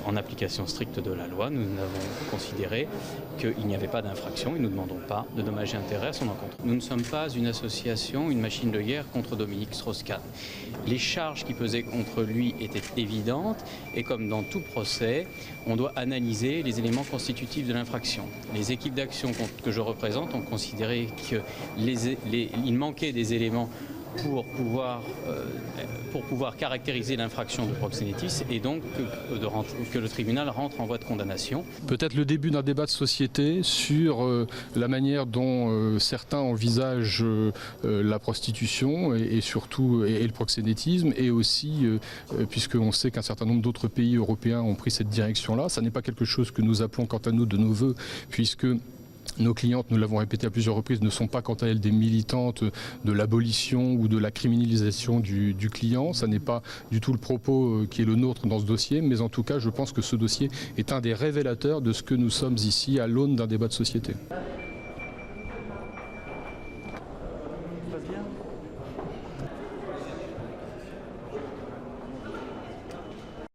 En application stricte de la loi, nous avons considéré qu'il n'y avait pas d'infraction et nous ne demandons pas de dommages et intérêts à son encontre. Nous ne sommes pas une association, une machine de guerre contre Dominique Strauss-Kahn. Les charges qui pesaient contre lui étaient évidentes et comme dans tout procès, on doit analyser les éléments constitutifs de l'infraction. Les équipes d'action que je représente ont considéré qu'il manquait des éléments pour pouvoir caractériser l'infraction de proxénétisme et donc que le tribunal rentre en voie de condamnation. Peut-être le début d'un débat de société sur la manière dont certains envisagent la prostitution et surtout le proxénétisme et aussi, puisqu'on sait qu'un certain nombre d'autres pays européens ont pris cette direction-là, ça n'est pas quelque chose que nous appelons quant à nous de nos voeux, puisque nos clientes, nous l'avons répété à plusieurs reprises, ne sont pas quant à elles des militantes de l'abolition ou de la criminalisation du client. Ça n'est pas du tout le propos qui est le nôtre dans ce dossier, mais en tout cas, je pense que ce dossier est un des révélateurs de ce que nous sommes ici à l'aune d'un débat de société. Ça se passe bien ?